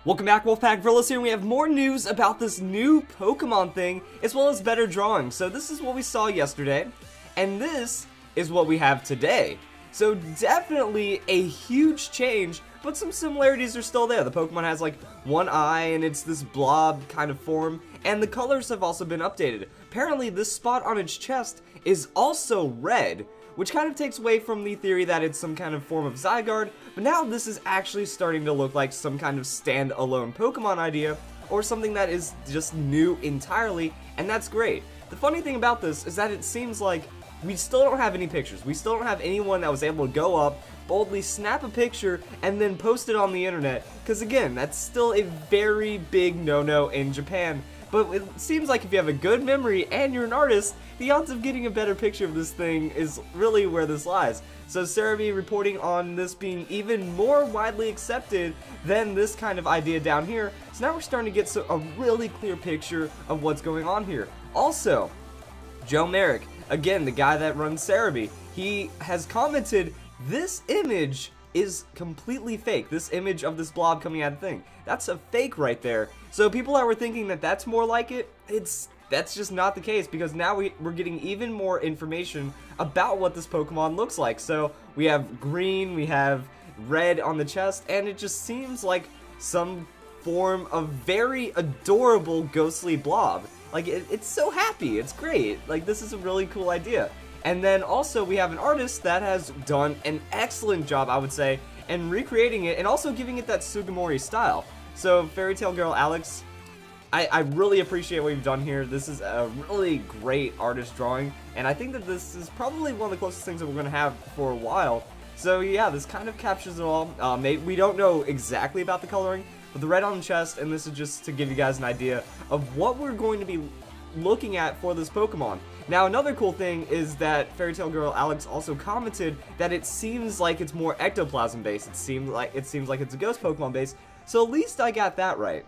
Welcome back, Wolfpack Gorillas here, and we have more news about this new Pokemon thing, as well as better drawing. So this is what we saw yesterday, and this is what we have today. So definitely a huge change, but some similarities are still there. The Pokemon has like one eye, and it's this blob kind of form, and the colors have also been updated. Apparently this spot on its chest is also red, which kind of takes away from the theory that it's some kind of form of Zygarde, but now this is actually starting to look like some kind of stand-alone Pokemon idea, or something that is just new entirely, and that's great. The funny thing about this is that it seems like we still don't have any pictures. We still don't have anyone that was able to go up, boldly snap a picture, and then post it on the internet, because again, that's still a very big no-no in Japan. But it seems like if you have a good memory and you're an artist, the odds of getting a better picture of this thing is really where this lies. So Serebii reporting on this being even more widely accepted than this kind of idea down here. So now we're starting to get a really clear picture of what's going on here. Also, Joe Merrick, again, the guy that runs Serebii, he has commented, this image is completely fake. This image of this blob coming out of the thing, that's a fake right there. So people that were thinking that that's more like it, that's just not the case, because now we're getting even more information about what this Pokemon looks like. So we have green, we have red on the chest, and it just seems like some form of very adorable ghostly blob. Like, it's so happy, it's great. Like, this is a really cool idea. And then also we have an artist that has done an excellent job, I would say, in recreating it and also giving it that Sugimori style. So Fairy Tale Girl Alex, I really appreciate what you've done here. This is a really great artist drawing, and I think that this is probably one of the closest things that we're going to have for a while. So yeah, this kind of captures it all. We don't know exactly about the coloring, but the red on the chest, and this is just to give you guys an idea of what we're going to be looking at for this Pokemon. Now another cool thing is that Fairy Tale Girl Alex also commented that it seems like it's more ectoplasm based. It seems like it's a ghost Pokemon based, so at least I got that right.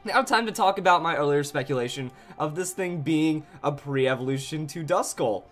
Now time to talk about my earlier speculation of this thing being a pre-evolution to Duskull.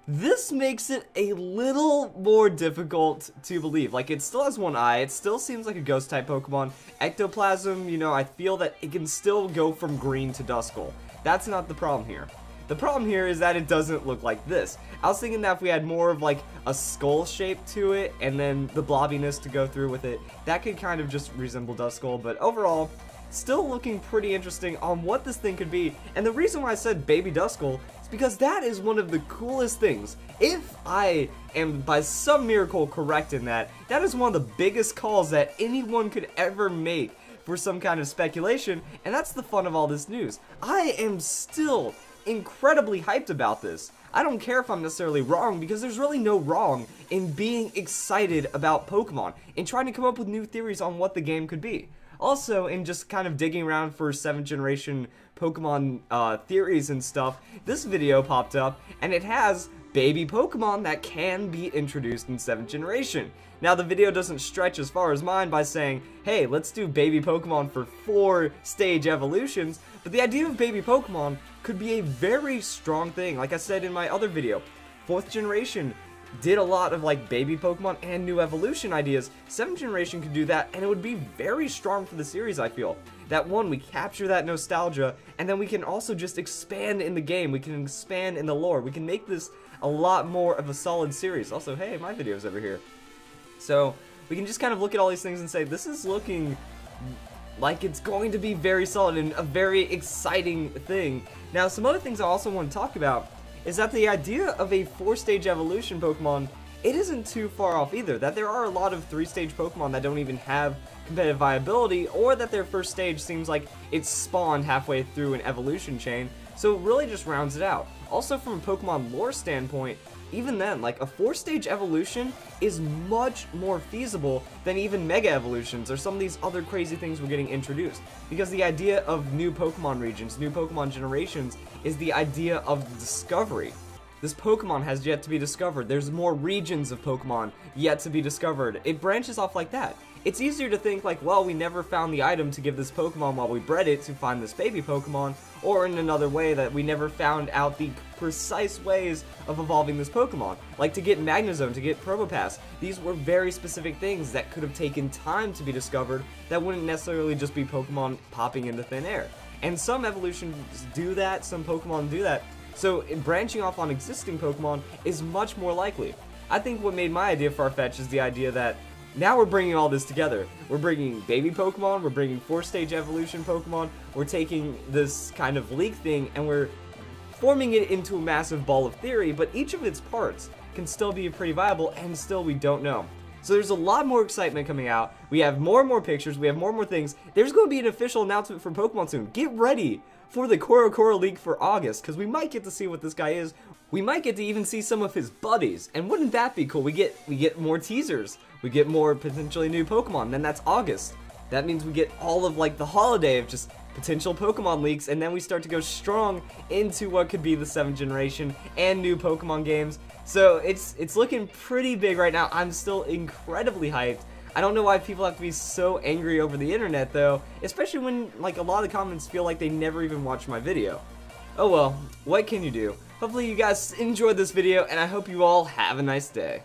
This makes it a little more difficult to believe. Like, it still has one eye, it still seems like a ghost type Pokemon. Ectoplasm, you know, I feel that it can still go from green to Duskull. That's not the problem here. The problem here is that it doesn't look like this. I was thinking that if we had more of like a skull shape to it and then the blobbiness to go through with it, that could kind of just resemble Duskull, but overall, still looking pretty interesting on what this thing could be. And the reason why I said Baby Duskull is because that is one of the coolest things. If I am by some miracle correct in that, that is one of the biggest calls that anyone could ever make for some kind of speculation, and that's the fun of all this news. I am still incredibly hyped about this. I don't care if I'm necessarily wrong, because there's really no wrong in being excited about Pokemon and trying to come up with new theories on what the game could be. Also, in just kind of digging around for 7th generation Pokemon theories and stuff, this video popped up, and it has baby Pokemon that can be introduced in 7th generation. Now, the video doesn't stretch as far as mine by saying, hey, let's do baby Pokemon for 4-stage evolutions, but the idea of baby Pokemon could be a very strong thing. Like I said in my other video, 4th generation did a lot of like baby Pokemon and new evolution ideas. 7th generation could do that, and it would be very strong for the series, I feel. That one, we capture that nostalgia, and then we can also just expand in the game, we can expand in the lore, we can make this a lot more of a solid series. Also, hey, my video's over here. So, we can just kind of look at all these things and say, this is looking like it's going to be very solid and a very exciting thing. Now, some other things I also want to talk about is that the idea of a 4-stage evolution Pokemon, it isn't too far off either. That there are a lot of 3-stage Pokemon that don't even have competitive viability, or that their first stage seems like it's spawned halfway through an evolution chain, so it really just rounds it out. Also, from a Pokemon lore standpoint, even then, like, a 4-stage evolution is much more feasible than even Mega Evolutions or some of these other crazy things we're getting introduced. Because the idea of new Pokemon regions, new Pokemon generations, is the idea of discovery. This Pokemon has yet to be discovered. There's more regions of Pokemon yet to be discovered. It branches off like that. it's easier to think like, well, we never found the item to give this Pokemon while we bred it to find this baby Pokemon, or in another way that we never found out the precise ways of evolving this Pokemon. Like to get Magnezone, to get Probopass. These were very specific things that could have taken time to be discovered that wouldn't necessarily just be Pokemon popping into thin air. And some evolutions do that, some Pokemon do that. So branching off on existing Pokemon is much more likely. I think what made my idea far-fetched is the idea that now we're bringing all this together. We're bringing baby Pokemon, we're bringing 4-stage evolution Pokemon, we're taking this kind of leak thing and we're forming it into a massive ball of theory, but each of its parts can still be pretty viable, and still we don't know. So there's a lot more excitement coming out. We have more and more pictures, we have more and more things. There's going to be an official announcement for Pokemon soon. Get ready for the Korokoro leak for August, because we might get to see what this guy is. We might get to even see some of his buddies, and wouldn't that be cool? We get more teasers, we get more potentially new Pokemon, then that's August. That means we get all of like the holiday of just potential Pokemon leaks, and then we start to go strong into what could be the 7th generation and new Pokemon games. So it's looking pretty big right now. I'm still incredibly hyped. I don't know why people have to be so angry over the internet though, especially when like a lot of comments feel like they never even watched my video. Oh well, what can you do? Hopefully you guys enjoyed this video, and I hope you all have a nice day.